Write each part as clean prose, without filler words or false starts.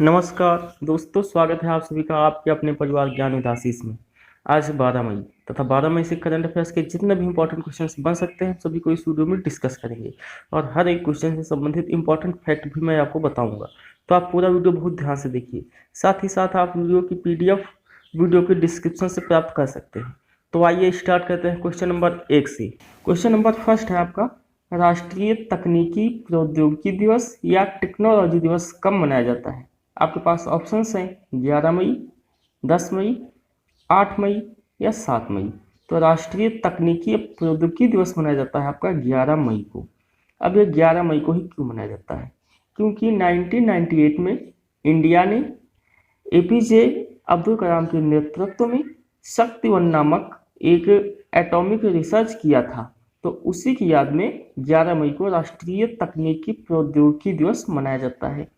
नमस्कार दोस्तों, स्वागत है आप सभी का आपके अपने परिवार ज्ञान विद आशीष में। आज 12 मई तथा 12 मई से करंट अफेयर्स के जितने भी इंपॉर्टेंट क्वेश्चंस बन सकते हैं सभी को इस वीडियो में डिस्कस करेंगे और हर एक क्वेश्चन से संबंधित इंपॉर्टेंट फैक्ट भी मैं आपको बताऊंगा। तो आप पूरा वीडियो बहुत ध्यान से देखिए। साथ ही साथ आप वीडियो की PDF वीडियो के डिस्क्रिप्शन से प्राप्त कर सकते हैं। तो आइए स्टार्ट करते हैं क्वेश्चन नंबर 1 से। क्वेश्चन नंबर फर्स्ट है आपका, राष्ट्रीय तकनीकी प्रौद्योगिकी दिवस या टेक्नोलॉजी दिवस कब मनाया जाता है? आपके पास ऑप्शंस हैं 11 मई, 10 मई, 8 मई या 7 मई। तो राष्ट्रीय तकनीकी प्रौद्योगिकी दिवस मनाया जाता है आपका 11 मई को। अब ये 11 मई को ही क्यों मनाया जाता है? क्योंकि 1998 में इंडिया ने APJ अब्दुल कलाम के नेतृत्व में शक्ति-1 नामक एक एटॉमिक रिसर्च किया था। तो उसी की याद में 11 मई को राष्ट्रीय तकनीकी प्रौद्योगिकी दिवस मनाया जाता है।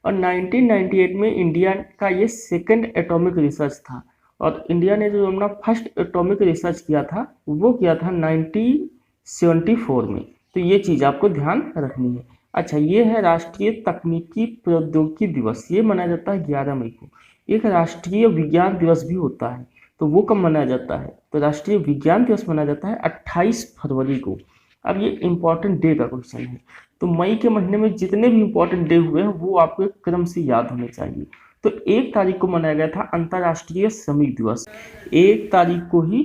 और 1998 में इंडिया का ये सेकंड एटॉमिक रिसर्च था और इंडिया ने जो अपना फर्स्ट एटॉमिक रिसर्च किया था वो किया था 1974 में। तो ये चीज़ आपको ध्यान रखनी है। अच्छा, ये है राष्ट्रीय तकनीकी प्रौद्योगिकी दिवस, ये मनाया जाता है 11 मई को। एक राष्ट्रीय विज्ञान दिवस भी होता है, तो वो कब मनाया जाता है? तो राष्ट्रीय विज्ञान दिवस मनाया जाता है 28 फरवरी को। अब ये इंपॉर्टेंट डे का क्वेश्चन है, तो मई के महीने में जितने भी इंपॉर्टेंट डे हुए हैं वो आपको एक क्रम से याद होने चाहिए। तो 1 तारीख को मनाया गया था अंतर्राष्ट्रीय श्रमिक दिवस। 1 तारीख को ही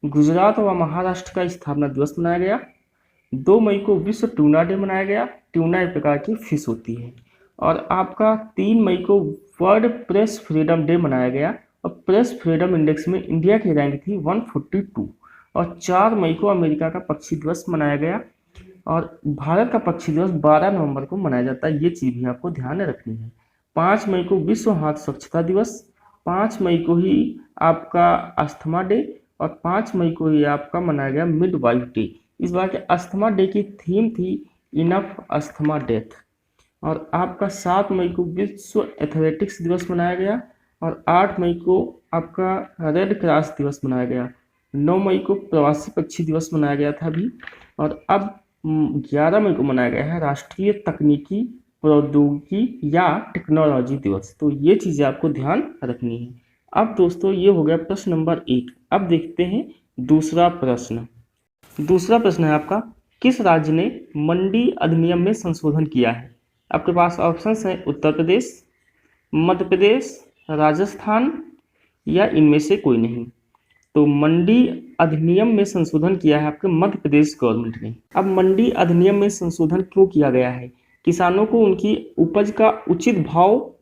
गुजरात व महाराष्ट्र का स्थापना दिवस मनाया गया। 2 मई को विश्व ट्यूना डे मनाया गया। ट्यूना एक प्रकार की फिश होती है। और आपका 3 मई को वर्ल्ड प्रेस फ्रीडम डे मनाया गया और प्रेस फ्रीडम इंडेक्स में इंडिया की रैंक थी 142। और 4 मई को अमेरिका का पक्षी दिवस मनाया गया और भारत का पक्षी दिवस 12 नवंबर को मनाया जाता है। ये चीज़ भी आपको ध्यान रखनी है। 5 मई को विश्व हाथ स्वच्छता दिवस, 5 मई को ही आपका अस्थमा डे और 5 मई को ही आपका मनाया गया मिडवाइफ डे। इस बार के अस्थमा डे की थीम थी इनफ अस्थमा डेथ। और आपका 7 मई को विश्व एथलेटिक्स दिवस मनाया गया और 8 मई को आपका रेड क्रॉस दिवस मनाया गया। 9 मई को प्रवासी पक्षी दिवस मनाया गया था अभी। और अब 11 मई को मनाया गया है राष्ट्रीय तकनीकी प्रौद्योगिकी या टेक्नोलॉजी दिवस। तो ये चीज़ें आपको ध्यान रखनी है। अब दोस्तों ये हो गया प्रश्न नंबर 1। अब देखते हैं दूसरा प्रश्न। दूसरा प्रश्न है आपका, किस राज्य ने मंडी अधिनियम में संशोधन किया है? आपके पास ऑप्शंस हैं उत्तर प्रदेश, मध्य प्रदेश, राजस्थान या इनमें से कोई नहीं। तो मंडी अधिनियम में संशोधन किया है आपके मध्य प्रदेश गवर्नमेंट ने। अब मंडी अधिनियम में संशोधन क्यों किया गया है? किसानों को उनकी उपज का उचित भाव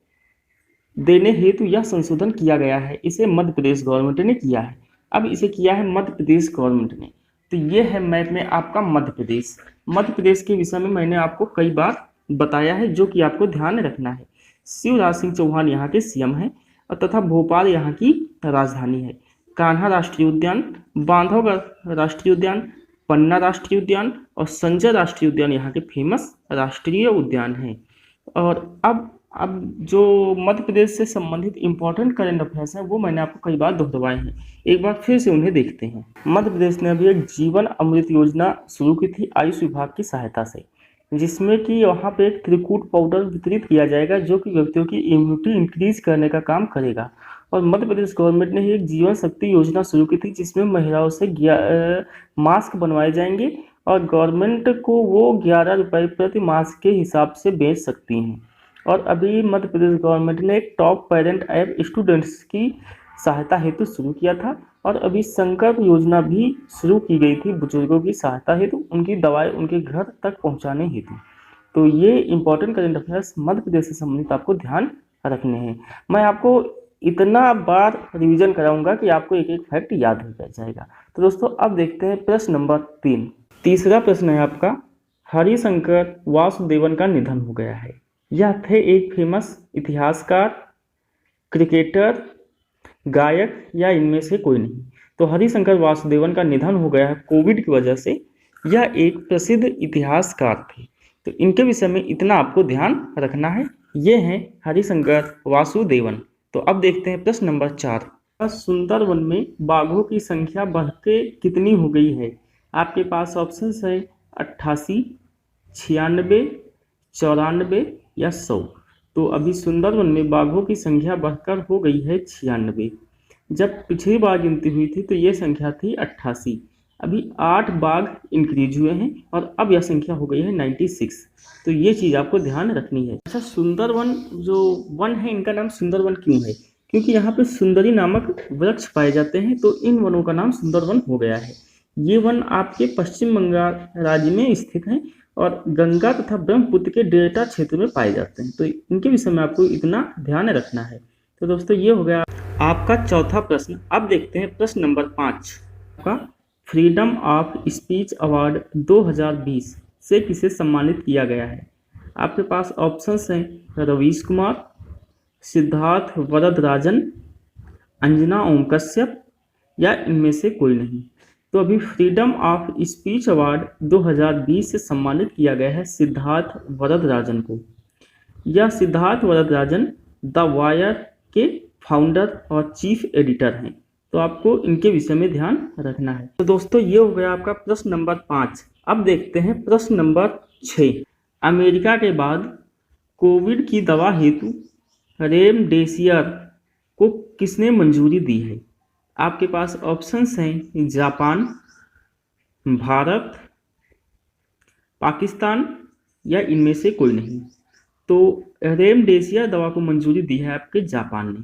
देने हेतु यह संशोधन किया गया है। इसे मध्य प्रदेश गवर्नमेंट ने किया है। अब इसे किया है मध्य प्रदेश गवर्नमेंट ने। तो ये है मैप में आपका मध्य प्रदेश। मध्य प्रदेश के विषय में मैंने आपको कई बार बताया है, जो कि आपको ध्यान रखना है। शिवराज सिंह चौहान यहाँ के CM हैं और तथा भोपाल यहाँ की राजधानी है। कान्हा राष्ट्रीय उद्यान, बांधवगढ़ राष्ट्रीय उद्यान, पन्ना राष्ट्रीय उद्यान और संजय राष्ट्रीय उद्यान यहाँ के फेमस राष्ट्रीय उद्यान हैं। और अब जो मध्य प्रदेश से संबंधित इंपॉर्टेंट करंट अफेयर्स हैं वो मैंने आपको कई बार दोहराए हैं, एक बार फिर से उन्हें देखते हैं। मध्य प्रदेश ने अभी एक जीवन अमृत योजना शुरू की थी आयुष विभाग की सहायता से, जिसमें कि वहाँ पे एक त्रिकूट पाउडर वितरित किया जाएगा जो कि व्यक्तियों की इम्यूनिटी इंक्रीज करने का काम करेगा। और मध्य प्रदेश गवर्नमेंट ने एक जीवन शक्ति योजना शुरू की थी जिसमें महिलाओं से मास्क बनवाए जाएंगे और गवर्नमेंट को वो 11 रुपये प्रति मास्क के हिसाब से बेच सकती हैं। और अभी मध्य प्रदेश गवर्नमेंट ने एक टॉप पेरेंट ऐप स्टूडेंट्स की सहायता हेतु शुरू किया था और अभी संकल्प योजना भी शुरू की गई थी बुजुर्गों की सहायता हेतु, उनकी दवाएं उनके घर तक पहुंचाने हेतु। तो ये important current affairs Madhya Pradesh से संबंधित आपको ध्यान रखने हैं। मैं आपको इतना बार रिवीजन कराऊंगा कि आपको एक एक फैक्ट याद हो जाएगा। तो दोस्तों अब देखते हैं प्रश्न नंबर 3। तीसरा प्रश्न है आपका, हरिशंकर वासुदेवन का निधन हो गया है। यह थे एक फेमस इतिहासकार, क्रिकेटर, गायक या इनमें से कोई नहीं। तो हरिशंकर वासुदेवन का निधन हो गया है कोविड की वजह से। यह एक प्रसिद्ध इतिहासकार थे। तो इनके विषय में इतना आपको ध्यान रखना है। ये हैं हरिशंकर वासुदेवन। तो अब देखते हैं प्रश्न नंबर 4। सुंदरवन में बाघों की संख्या बढ़ के कितनी हो गई है? आपके पास ऑप्शंस है 88, 96, 94 या 100। तो अभी सुंदरवन में बाघों की संख्या बढ़कर हो गई है 96। जब पिछली बार गिनती हुई थी तो ये संख्या थी 88। अभी 8 बाघ इंक्रीज हुए हैं और अब यह संख्या हो गई है 96। तो ये चीज़ आपको ध्यान रखनी है। अच्छा, सुंदरवन जो वन है, इनका नाम सुंदरवन क्यों है? क्योंकि यहाँ पे सुंदरी नामक वृक्ष पाए जाते हैं, तो इन वनों का नाम सुंदरवन हो गया है। ये वन आपके पश्चिम बंगाल राज्य में स्थित हैं और गंगा तथा ब्रह्मपुत्र के डेल्टा क्षेत्र में पाए जाते हैं। तो इनके विषय में आपको इतना ध्यान रखना है। तो दोस्तों, ये हो गया आपका चौथा प्रश्न। अब देखते हैं प्रश्न नंबर 5 का। फ्रीडम ऑफ स्पीच अवार्ड 2020 से किसे सम्मानित किया गया है? आपके पास ऑप्शंस हैं रवीश कुमार, सिद्धार्थ वरदराजन, अंजना ओम कश्यप या इनमें से कोई नहीं। तो अभी फ्रीडम ऑफ स्पीच अवार्ड 2020 से सम्मानित किया गया है सिद्धार्थ वरदराजन को। यह सिद्धार्थ वरदराजन द वायर के फाउंडर और चीफ एडिटर हैं। तो आपको इनके विषय में ध्यान रखना है। तो दोस्तों, ये हो गया आपका प्रश्न नंबर 5। अब देखते हैं प्रश्न नंबर 6। अमेरिका के बाद कोविड की दवा हेतु रेमडेसिविर को किसने मंजूरी दी है? आपके पास ऑप्शंस हैं जापान, भारत, पाकिस्तान या इनमें से कोई नहीं। तो रेमडेसिविर दवा को मंजूरी दी है आपके जापान ने।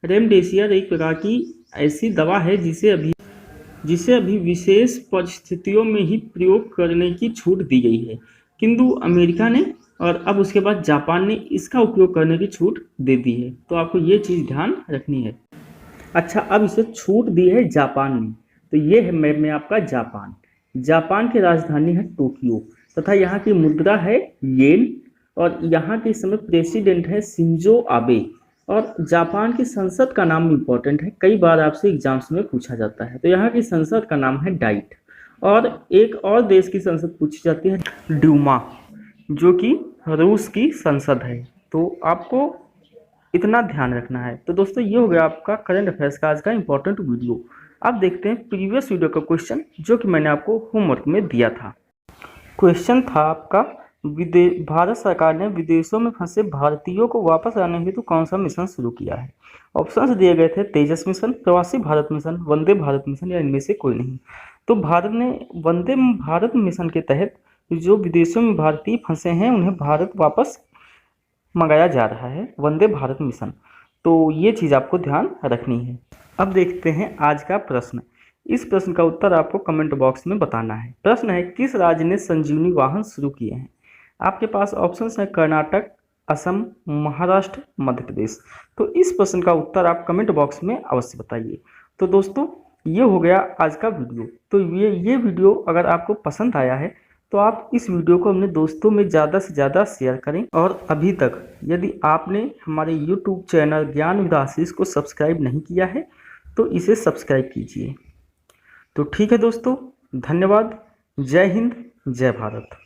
रेमडेसिविर एक प्रकार की ऐसी दवा है जिसे अभी विशेष परिस्थितियों में ही प्रयोग करने की छूट दी गई है, किंतु अमेरिका ने और अब उसके बाद जापान ने इसका उपयोग करने की छूट दे दी है। तो आपको ये चीज़ ध्यान रखनी है। अच्छा, अब इसे छूट दी है जापान ने। तो ये है मैप में आपका जापान। जापान की राजधानी है टोक्यो तथा यहाँ की मुद्रा है येन और यहाँ के इस समय प्रेसिडेंट है शिंजो आबे। और जापान की संसद का नाम इम्पोर्टेंट है, कई बार आपसे एग्जाम्स में पूछा जाता है। तो यहाँ की संसद का नाम है डाइट। और एक और देश की संसद पूछी जाती है ड्यूमा, जो कि रूस की संसद है। तो आपको इतना ध्यान रखना है। तो दोस्तों, ये हो गया आपका करंट अफेयर्स का आज का इंपॉर्टेंट वीडियो। अब देखते हैं प्रीवियस वीडियो का क्वेश्चन जो कि मैंने आपको होमवर्क में दिया था। क्वेश्चन था आपका, भारत सरकार ने विदेशों में फंसे भारतीयों को वापस लाने हेतु कौन सा मिशन शुरू किया है? ऑप्शंस दिए गए थे तेजस मिशन, प्रवासी भारत मिशन, वंदे भारत मिशन या इनमें से कोई नहीं। तो भारत ने वंदे भारत मिशन के तहत जो विदेशों में भारतीय फंसे हैं उन्हें भारत वापस मंगाया जा रहा है, वंदे भारत मिशन। तो ये चीज़ आपको ध्यान रखनी है। अब देखते हैं आज का प्रश्न। इस प्रश्न का उत्तर आपको कमेंट बॉक्स में बताना है। प्रश्न है, किस राज्य ने संजीवनी वाहन शुरू किए हैं? आपके पास ऑप्शंस है कर्नाटक, असम, महाराष्ट्र, मध्य प्रदेश। तो इस प्रश्न का उत्तर आप कमेंट बॉक्स में अवश्य बताइए। तो दोस्तों, ये हो गया आज का वीडियो। तो ये वीडियो अगर आपको पसंद आया है तो आप इस वीडियो को अपने दोस्तों में ज़्यादा से ज़्यादा शेयर करें। और अभी तक यदि आपने हमारे YouTube चैनल ज्ञान विद आशीष को सब्सक्राइब नहीं किया है तो इसे सब्सक्राइब कीजिए। तो ठीक है दोस्तों, धन्यवाद। जय हिंद, जय भारत।